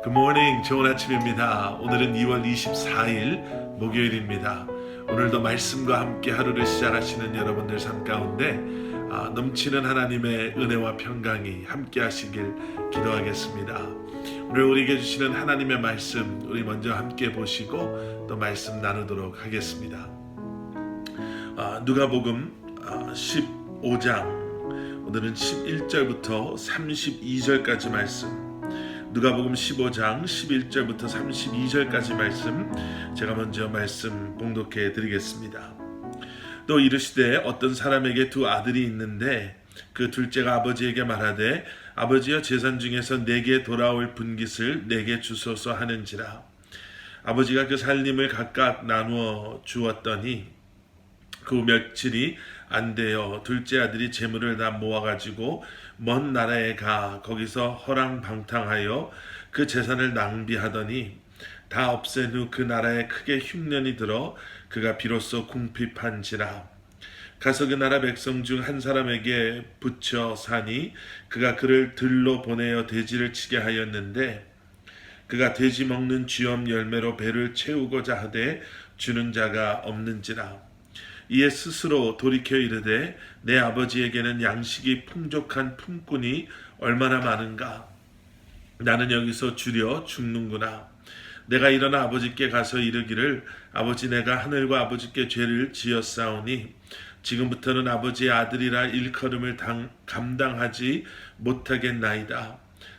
굿모닝, 좋은 아침입니다. 오늘은 2월 24일 목요일입니다. 오늘도 말씀과 함께 하루를 시작하시는 여러분들 삶 가운데 넘치는 하나님의 은혜와 평강이 함께 하시길 기도하겠습니다. 오늘 우리에게 주시는 하나님의 말씀 우리 먼저 함께 보시고 또 말씀 나누도록 하겠습니다. 누가복음 15장 오늘은 11절부터 32절까지 말씀, 누가복음 15장 11절부터 32절까지 말씀 제가 먼저 말씀 봉독해 드리겠습니다. 또 이르시되 어떤 사람에게 두 아들이 있는데 그 둘째가 아버지에게 말하되 아버지여 재산 중에서 내게 돌아올 분깃을 내게 주소서 하는지라. 아버지가 그 살림을 각각 나누어 주었더니 그 며칠이 안 되어 둘째 아들이 재물을 다 모아가지고 먼 나라에 가 거기서 허랑방탕하여 그 재산을 낭비하더니 다 없앤 후 그 나라에 크게 흉년이 들어 그가 비로소 궁핍한지라. 가서 그 나라 백성 중 한 사람에게 붙여 사니 그가 그를 들로 보내어 돼지를 치게 하였는데 그가 돼지 먹는 쥐엄 열매로 배를 채우고자 하되 주는 자가 없는지라. 이에 스스로 돌이켜 이르되 내 아버지에게는 양식이 풍족한 품꾼이 얼마나 많은가. 나는 여기서 주려 죽는구나. 내가 일어나 아버지께 가서 이르기를 아버지 내가 하늘과 아버지께 죄를 지었사오니 지금부터는 아버지의 아들이라 일컬음을 감당하지 못하겠나이다.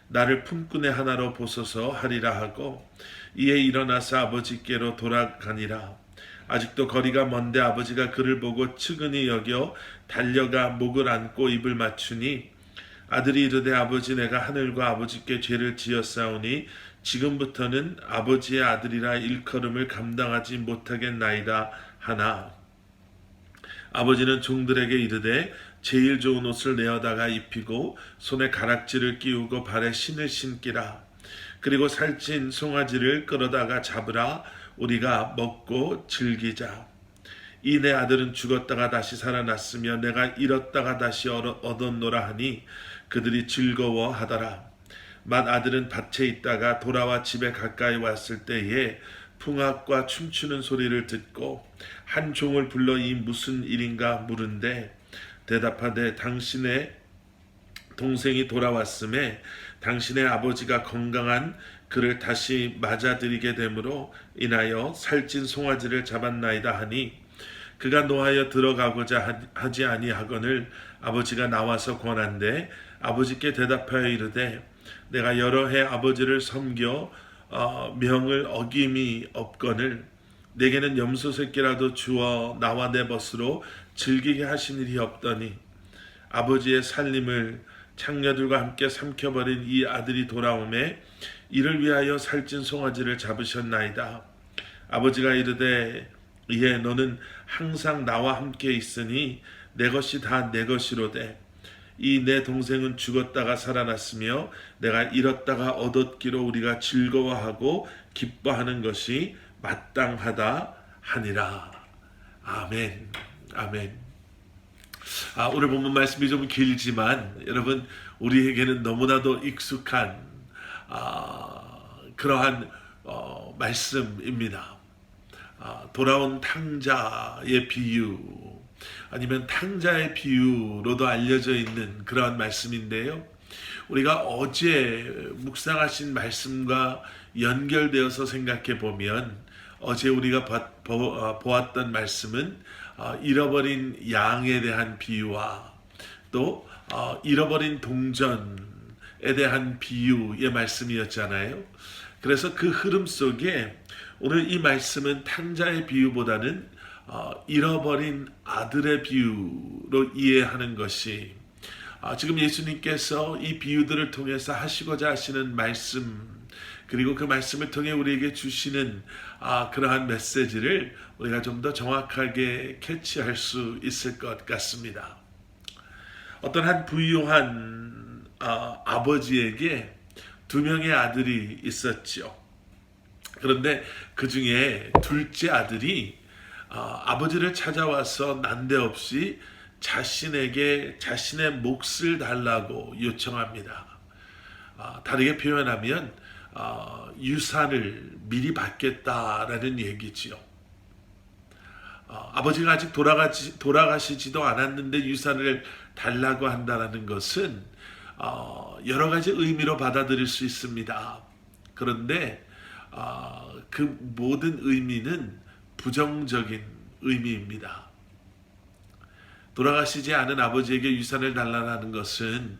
나를 품꾼의 하나로 보소서 하리라 하고 이에 일어나서 아버지께로 돌아가니라. 아직도 거리가 먼데 아버지가 그를 보고 측은히 여겨 달려가 목을 안고 입을 맞추니 아들이 이르되 아버지 내가 하늘과 아버지께 죄를 지었사오니 지금부터는 아버지의 아들이라 일컬음을 감당하지 못하겠나이다 하나. 아버지는 종들에게 이르되 제일 좋은 옷을 내어다가 입히고 손에 가락지를 끼우고 발에 신을 신기라. 그리고 살찐 송아지를 끌어다가 잡으라. 우리가 먹고 즐기자. 이 내 아들은 죽었다가 다시 살아났으며 내가 잃었다가 다시 얻었노라 하니 그들이 즐거워하더라. 맏 아들은 밭에 있다가 돌아와 집에 가까이 왔을 때에 풍악과 춤추는 소리를 듣고 한 종을 불러 이 무슨 일인가 물은데 대답하되 당신의 동생이 돌아왔음에 당신의 아버지가 건강한 그를 다시 맞아들이게 되므로 인하여 살찐 송아지를 잡았나이다 하니 그가 노하여 들어가고자 하지 아니하거늘 아버지가 나와서 권한대 아버지께 대답하여 이르되 내가 여러 해 아버지를 섬겨 명을 어김이 없거늘 내게는 염소 새끼라도 주어 나와 내 벗으로 즐기게 하신 일이 없더니 아버지의 살림을 창녀들과 함께 삼켜버린 이 아들이 돌아오매 이를 위하여 살찐 송아지를 잡으셨나이다. 아버지가 이르되 이에 너는 항상 나와 함께 있으니 내 것이 다 내 것이로되 이 내 동생은 죽었다가 살아났으며 내가 잃었다가 얻었기로 우리가 즐거워하고 기뻐하는 것이 마땅하다 하니라. 아멘. 아멘. 오늘 본문 말씀이 좀 길지만 여러분 우리에게는 너무나도 익숙한 그러한 말씀입니다. 돌아온 탕자의 비유 아니면 탕자의 비유로도 알려져 있는 그러한 말씀인데요. 우리가 어제 묵상하신 말씀과 연결되어서 생각해 보면 어제 우리가 보았던 말씀은 잃어버린 양에 대한 비유와 또 잃어버린 동전에 대한 비유의 말씀이었잖아요. 그래서 그 흐름 속에 오늘 이 말씀은 탕자의 비유보다는 잃어버린 아들의 비유로 이해하는 것이 지금 예수님께서 이 비유들을 통해서 하시고자 하시는 말씀 그리고 그 말씀을 통해 우리에게 주시는 그러한 메시지를 우리가 좀 더 정확하게 캐치할 수 있을 것 같습니다. 어떤 한 부유한 아버지에게 두 명의 아들이 있었죠. 그런데 그 중에 둘째 아들이 아버지를 찾아와서 난데없이 자신에게 자신의 몫을 달라고 요청합니다. 다르게 표현하면 유산을 미리 받겠다라는 얘기지요. 아버지가 아직 돌아가시지도 않았는데 유산을 달라고 한다는 것은 여러 가지 의미로 받아들일 수 있습니다. 그런데 그 모든 의미는 부정적인 의미입니다. 돌아가시지 않은 아버지에게 유산을 달라는 것은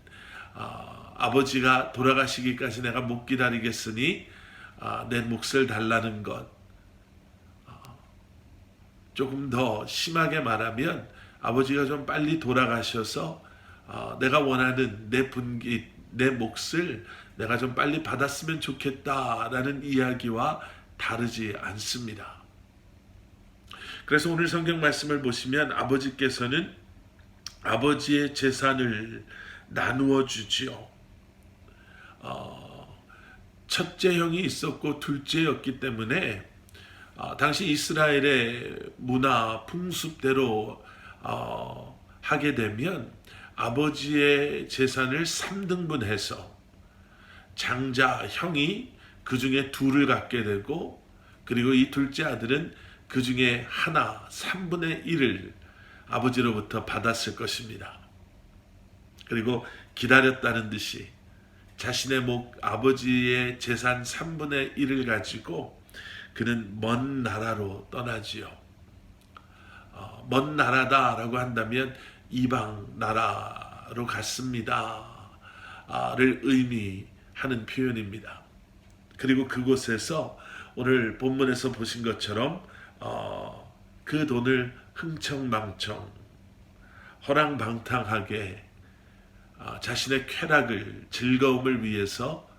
아버지가 돌아가시기까지 내가 못 기다리겠으니 내 몫을 달라는 것. 조금 더 심하게 말하면 아버지가 좀 빨리 돌아가셔서 내가 원하는 내 몫을 내가 좀 빨리 받았으면 좋겠다라는 이야기와 다르지 않습니다. 그래서 오늘 성경 말씀을 보시면 아버지께서는 아버지의 재산을 나누어 주지요. 첫째 형이 있었고 둘째였기 때문에 당시 이스라엘의 문화 풍습대로 하게 되면 아버지의 재산을 3등분해서 장자 형이 그 중에 둘을 갖게 되고, 그리고 이 둘째 아들은 그 중에 하나 3분의 1을 아버지로부터 받았을 것입니다. 그리고 기다렸다는 듯이 자신의 아버지의 재산 3분의 1을 가지고 그는 먼 나라로 떠나지요. 먼 나라다라고 한다면 이방 나라로 갔습니다. 를 의미하는 표현입니다. 그리고 그곳에서 오늘 본문에서 보신 것처럼 그 돈을 흥청망청 허랑방탕하게 자신의 쾌락을 즐거움을 위해서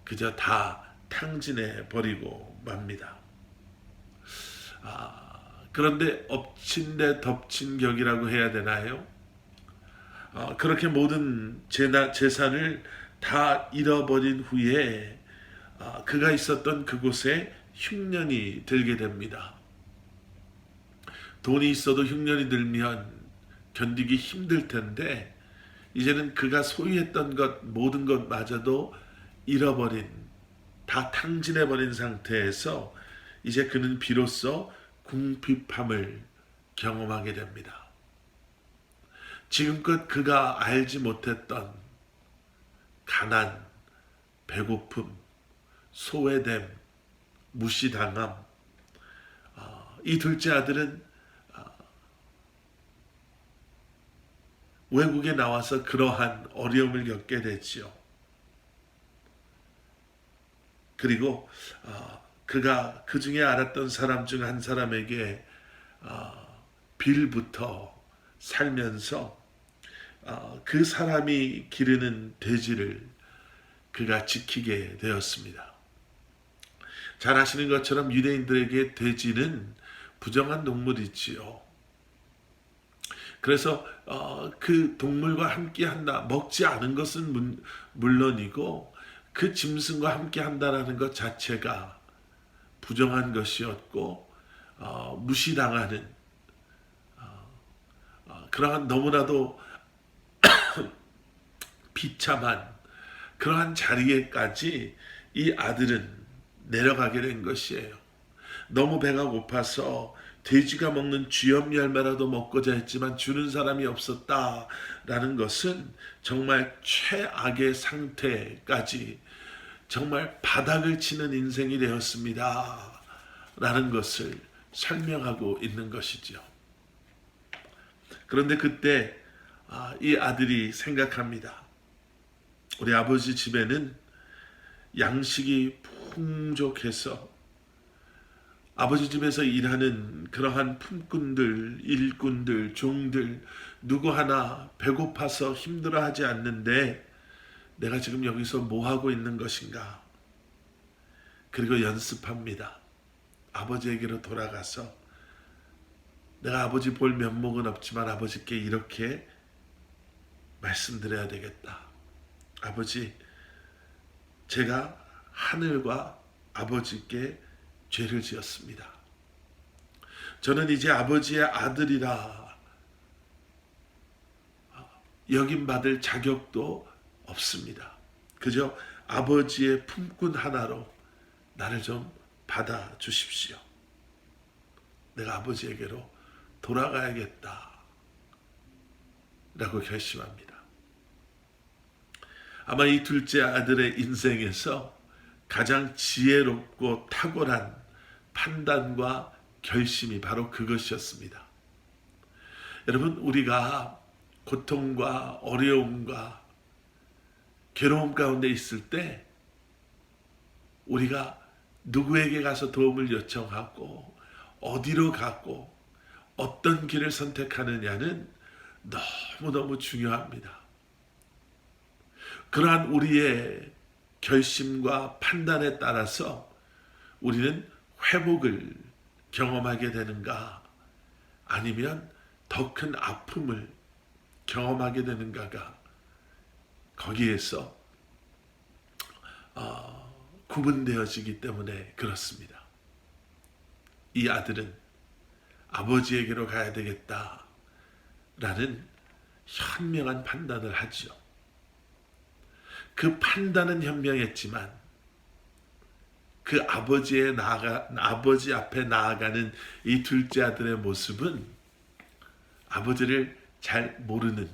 그저 다 탕진해 버리고 맙니다. 그런데 엎친 데 덮친 격이라고 해야 되나요? 그렇게 모든 재산을 다 잃어버린 후에 그가 있었던 그곳에 흉년이 들게 됩니다. 돈이 있어도 흉년이 들면 견디기 힘들 텐데 이제는 그가 소유했던 것 모든 것마저도 잃어버린, 다 탕진해버린 상태에서 이제 그는 비로소 궁핍함을 경험하게 됩니다. 지금껏 그가 알지 못했던 가난, 배고픔, 소외됨, 무시당함, 이 둘째 아들은 외국에 나와서 그러한 어려움을 겪게 됐지요. 그리고 그가 그 중에 알았던 사람 중 한 사람에게 빌부터 살면서 그 사람이 기르는 돼지를 그가 지키게 되었습니다. 잘 아시는 것처럼 유대인들에게 돼지는 부정한 동물이지요. 그래서 그 동물과 함께 한다, 먹지 않은 것은 물론이고 그 짐승과 함께 한다라는 것 자체가 부정한 것이었고 무시당하는 그러한 너무나도 비참한 그러한 자리에까지 이 아들은 내려가게 된 것이에요. 너무 배가 고파서 돼지가 먹는 쥐염 열매라도 먹고자 했지만 주는 사람이 없었다라는 것은 정말 최악의 상태까지 정말 바닥을 치는 인생이 되었습니다 라는 것을 설명하고 있는 것이죠. 그런데 그때 이 아들이 생각합니다. 우리 아버지 집에는 양식이 풍족해서 아버지 집에서 일하는 그러한 품꾼들, 일꾼들, 종들 누구 하나 배고파서 힘들어하지 않는데 내가 지금 여기서 뭐 하고 있는 것인가? 그리고 연습합니다. 아버지에게로 돌아가서 내가 아버지 볼 면목은 없지만 아버지께 이렇게 말씀드려야 되겠다. 아버지, 제가 하늘과 아버지께 죄를 지었습니다. 저는 이제 아버지의 아들이라 여김받을 자격도 없습니다. 그저 아버지의 품꾼 하나로 나를 좀 받아 주십시오. 내가 아버지에게로 돌아가야겠다 라고 결심합니다. 아마 이 둘째 아들의 인생에서 가장 지혜롭고 탁월한 판단과 결심이 바로 그것이었습니다. 여러분, 우리가 고통과 어려움과 괴로움 가운데 있을 때 우리가 누구에게 가서 도움을 요청하고 어디로 가고 어떤 길을 선택하느냐는 너무너무 중요합니다. 그러한 우리의 결심과 판단에 따라서 우리는 회복을 경험하게 되는가, 아니면 더 큰 아픔을 경험하게 되는가가 거기에서 구분되어지기 때문에 그렇습니다. 이 아들은 아버지에게로 가야 되겠다라는 현명한 판단을 하죠. 그 판단은 현명했지만 그 아버지 앞에 나아가는 이 둘째 아들의 모습은 아버지를 잘 모르는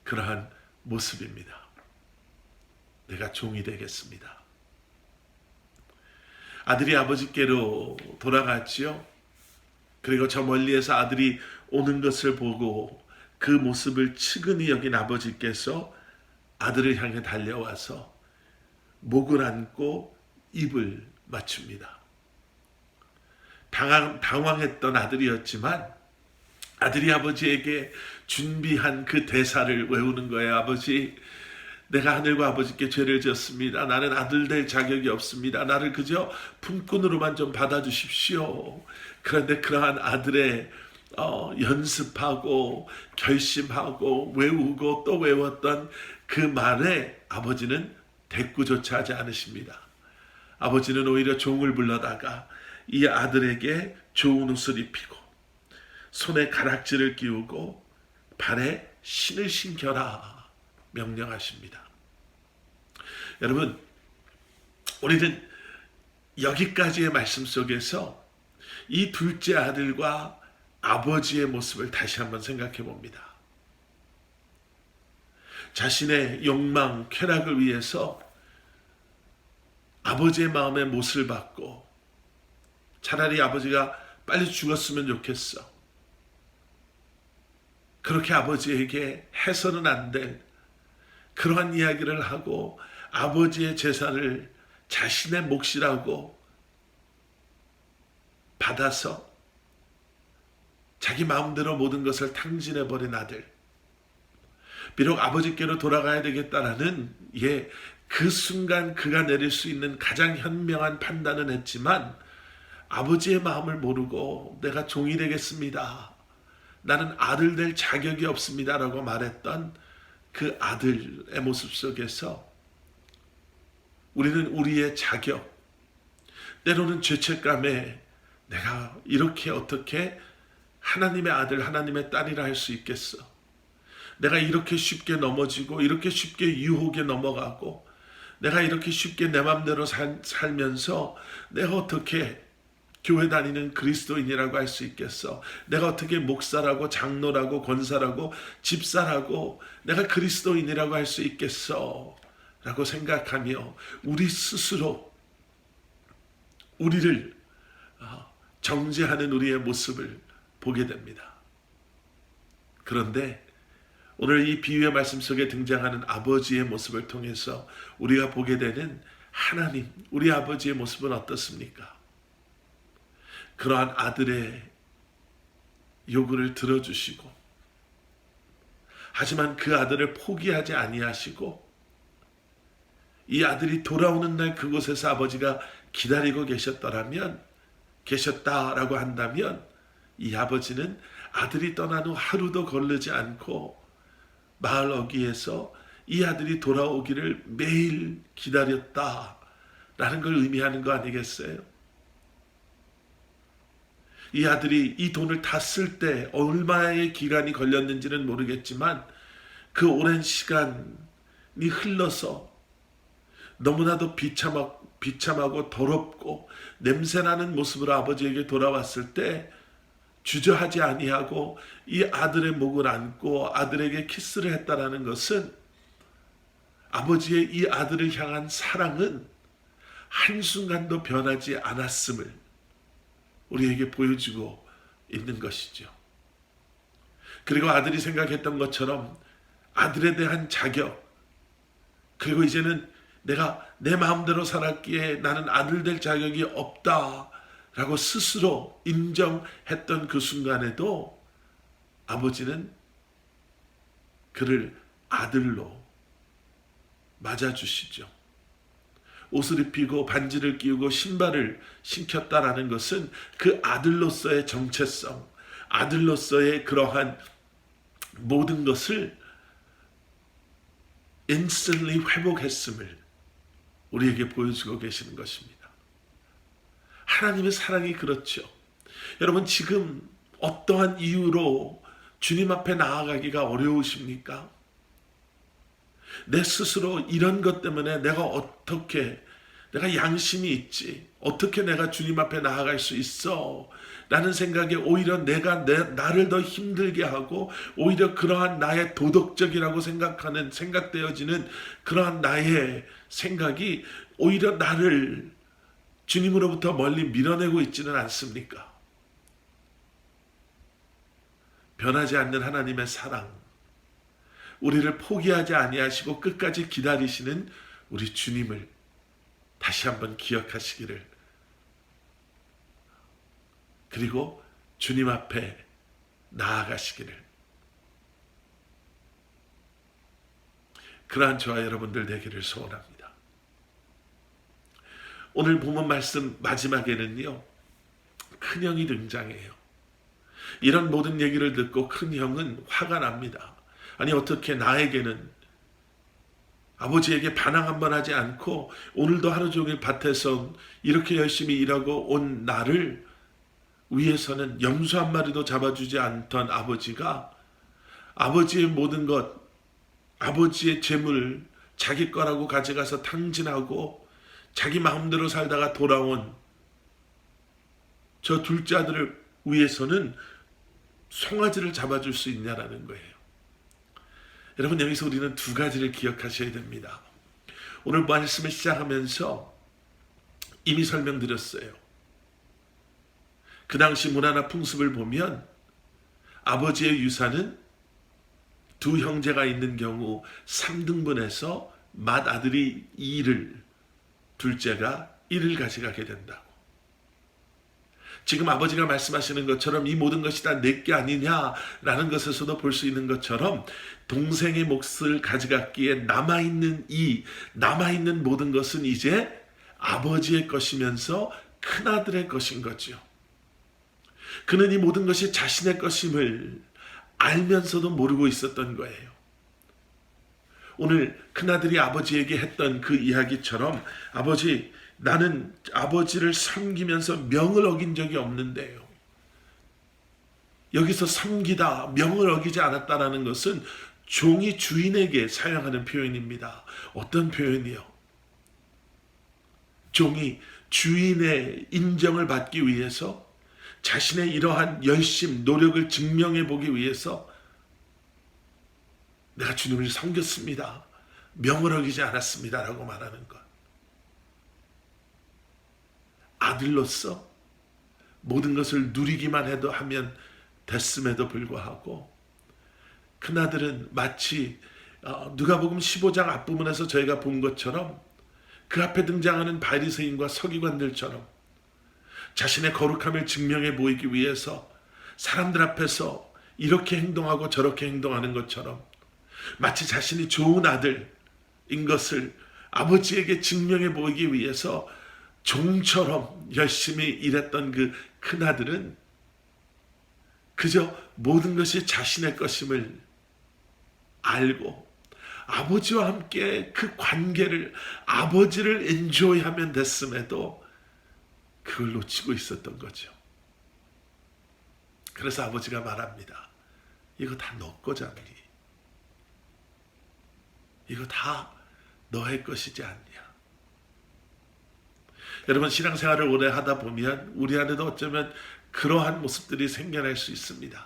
그러한 모습입니다. 내가 종이 되겠습니다. 아들이 아버지께로 돌아갔지요. 그리고 저 멀리에서 아들이 오는 것을 보고 그 모습을 측은히 여긴 아버지께서 아들을 향해 달려와서 목을 안고 입을 맞춥니다. 당황했던 아들이었지만 아들이 아버지에게 준비한 그 대사를 외우는 거예요. 아버지, 내가 하늘과 아버지께 죄를 지었습니다. 나는 아들 될 자격이 없습니다. 나를 그저 품꾼으로만 좀 받아주십시오. 그런데 그러한 아들의 연습하고 결심하고 외우고 또 외웠던 그 말에 아버지는 대꾸조차 하지 않으십니다. 아버지는 오히려 종을 불러다가 이 아들에게 좋은 옷을 입히고 손에 가락지를 끼우고 발에 신을 신겨라 명령하십니다. 여러분, 우리는 여기까지의 말씀 속에서 이 둘째 아들과 아버지의 모습을 다시 한번 생각해 봅니다. 자신의 욕망, 쾌락을 위해서 아버지의 마음에 못을 받고 차라리 아버지가 빨리 죽었으면 좋겠어. 그렇게 아버지에게 해서는 안 될 그러한 이야기를 하고 아버지의 재산을 자신의 몫이라고 받아서 자기 마음대로 모든 것을 탕진해버린 아들. 비록 아버지께로 돌아가야 되겠다라는 그 순간 그가 내릴 수 있는 가장 현명한 판단은 했지만 아버지의 마음을 모르고 내가 종이 되겠습니다. 나는 아들 될 자격이 없습니다 라고 말했던 그 아들의 모습 속에서 우리는 우리의 자격, 때로는 죄책감에 내가 이렇게 어떻게 하나님의 아들, 하나님의 딸이라 할 수 있겠어. 내가 이렇게 쉽게 넘어지고 이렇게 쉽게 유혹에 넘어가고 내가 이렇게 쉽게 내 맘대로 살면서 내가 어떻게 교회 다니는 그리스도인이라고 할 수 있겠어. 내가 어떻게 목사라고 장로라고 권사라고 집사라고 내가 그리스도인이라고 할 수 있겠어 라고 생각하며 우리 스스로 우리를 정죄하는 우리의 모습을 보게 됩니다. 그런데 오늘 이 비유의 말씀 속에 등장하는 아버지의 모습을 통해서 우리가 보게 되는 하나님, 우리 아버지의 모습은 어떻습니까? 그러한 아들의 요구를 들어주시고 하지만 그 아들을 포기하지 아니하시고 이 아들이 돌아오는 날 그곳에서 아버지가 기다리고 계셨다라고 한다면 이 아버지는 아들이 떠난 후 하루도 거르지 않고 마을 어귀에서 이 아들이 돌아오기를 매일 기다렸다라는 걸 의미하는 거 아니겠어요? 이 아들이 이 돈을 다 쓸 때 얼마의 기간이 걸렸는지는 모르겠지만 그 오랜 시간이 흘러서 너무나도 비참하고 더럽고 냄새나는 모습으로 아버지에게 돌아왔을 때 주저하지 아니하고 이 아들의 목을 안고 아들에게 키스를 했다라는 것은 아버지의 이 아들을 향한 사랑은 한순간도 변하지 않았음을 우리에게 보여주고 있는 것이죠. 그리고 아들이 생각했던 것처럼 아들에 대한 자격, 그리고 이제는 내가 내 마음대로 살았기에 나는 아들 될 자격이 없다라고 스스로 인정했던 그 순간에도 아버지는 그를 아들로 맞아주시죠. 옷을 입히고 반지를 끼우고 신발을 신겼다라는 것은 그 아들로서의 정체성, 아들로서의 그러한 모든 것을 instantly 회복했음을 우리에게 보여주고 계시는 것입니다. 하나님의 사랑이 그렇죠. 여러분, 지금 어떠한 이유로 주님 앞에 나아가기가 어려우십니까? 내 스스로 이런 것 때문에 내가 양심이 있지, 어떻게 내가 주님 앞에 나아갈 수 있어 라는 생각에 오히려 나를 더 힘들게 하고, 오히려 그러한 나의 도덕적이라고 생각되어지는 그러한 나의 생각이 오히려 나를 주님으로부터 멀리 밀어내고 있지는 않습니까? 변하지 않는 하나님의 사랑, 우리를 포기하지 아니하시고 끝까지 기다리시는 우리 주님을 다시 한번 기억하시기를, 그리고 주님 앞에 나아가시기를, 그러한 저와 여러분들 되기를 소원합니다. 오늘 본문 말씀 마지막에는요, 큰형이 등장해요. 이런 모든 얘기를 듣고 큰형은 화가 납니다. 아니, 어떻게 나에게는 아버지에게 반항 한번 하지 않고 오늘도 하루 종일 밭에서 이렇게 열심히 일하고 온 나를 위해서는 염소 한 마리도 잡아주지 않던 아버지가 아버지의 모든 것, 아버지의 재물, 자기 거라고 가져가서 탕진하고 자기 마음대로 살다가 돌아온 저 둘째 아들을 위해서는 송아지를 잡아줄 수 있냐라는 거예요. 여러분, 여기서 우리는 두 가지를 기억하셔야 됩니다. 오늘 말씀을 시작하면서 이미 설명드렸어요. 그 당시 문화나 풍습을 보면 아버지의 유산은 두 형제가 있는 경우 3등분해서 맏아들이 2를, 둘째가 1을 가져가게 된다고. 지금 아버지가 말씀하시는 것처럼 이 모든 것이 다 내게 아니냐라는 것에서도 볼 수 있는 것처럼 동생의 몫을 가져갔기에 남아있는 모든 것은 이제 아버지의 것이면서 큰아들의 것인 거죠. 그는 이 모든 것이 자신의 것임을 알면서도 모르고 있었던 거예요. 오늘 큰아들이 아버지에게 했던 그 이야기처럼, 아버지, 나는 아버지를 섬기면서 명을 어긴 적이 없는데요. 여기서 섬기다, 명을 어기지 않았다라는 것은 종이 주인에게 사용하는 표현입니다. 어떤 표현이요? 종이 주인의 인정을 받기 위해서 자신의 이러한 열심, 노력을 증명해 보기 위해서 내가 주님을 섬겼습니다, 명을 어기지 않았습니다 라고 말하는 것. 아들로서 모든 것을 누리기만 하면 됐음에도 불구하고 큰아들은 마치 누가복음 15장 앞부분에서 저희가 본 것처럼 그 앞에 등장하는 바리새인과 서기관들처럼 자신의 거룩함을 증명해 보이기 위해서 사람들 앞에서 이렇게 행동하고 저렇게 행동하는 것처럼 마치 자신이 좋은 아들인 것을 아버지에게 증명해 보이기 위해서 종처럼 열심히 일했던 그 큰아들은 그저 모든 것이 자신의 것임을 알고 아버지와 함께 그 관계를, 아버지를 엔조이하면 됐음에도 그걸 놓치고 있었던 거죠. 그래서 아버지가 말합니다. 이거 다 너 거잖니. 이거 다 너의 것이지 않냐. 여러분, 신앙생활을 오래 하다 보면 우리 안에도 어쩌면 그러한 모습들이 생겨날 수 있습니다.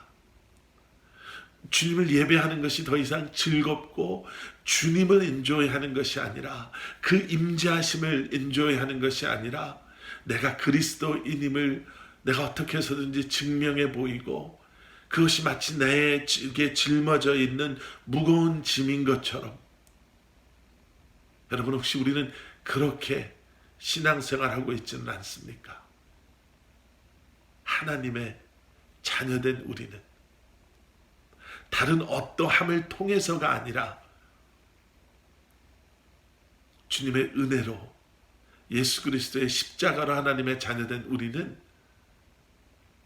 주님을 예배하는 것이 더 이상 즐겁고 주님을 인조이하는 것이 아니라, 그 임재하심을 인조이하는 것이 아니라, 내가 그리스도인임을 내가 어떻게 해서든지 증명해 보이고, 그것이 마치 내게 짊어져 있는 무거운 짐인 것처럼. 여러분, 혹시 우리는 그렇게 신앙생활하고 있지는 않습니까? 하나님의 자녀된 우리는 다른 어떠함을 통해서가 아니라 주님의 은혜로, 예수 그리스도의 십자가로 하나님의 자녀된 우리는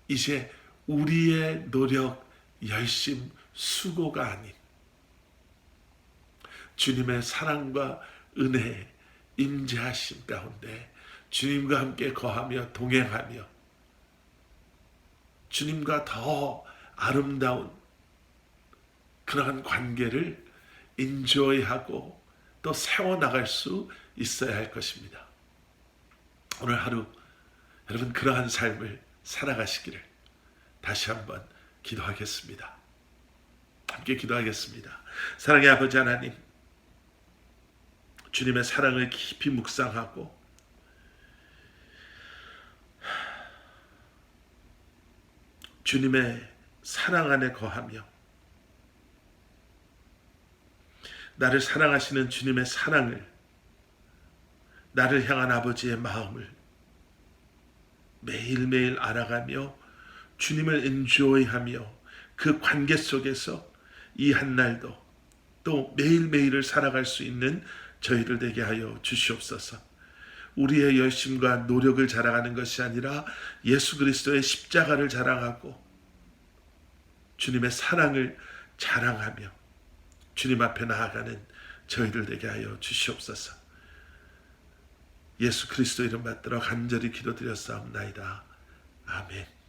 이제 우리의 노력, 열심, 수고가 아닌 주님의 사랑과 은혜, 임재하심 가운데 주님과 함께 거하며 동행하며 주님과 더 아름다운 그러한 관계를 인조이하고 또 세워나갈 수 있어야 할 것입니다. 오늘 하루 여러분, 그러한 삶을 살아가시기를 다시 한번 기도하겠습니다. 함께 기도하겠습니다. 사랑의 아버지 하나님, 주님의 사랑을 깊이 묵상하고 주님의 사랑 안에 거하며 나를 사랑하시는 주님의 사랑을, 나를 향한 아버지의 마음을 매일매일 알아가며 주님을 엔조이하며 그 관계 속에서 이 한날도 또 매일매일을 살아갈 수 있는 저희들 되게 하여 주시옵소서. 우리의 열심과 노력을 자랑하는 것이 아니라 예수 그리스도의 십자가를 자랑하고 주님의 사랑을 자랑하며 주님 앞에 나아가는 저희들 되게 하여 주시옵소서. 예수 그리스도 이름 받들어 간절히 기도드렸사옵나이다. 아멘.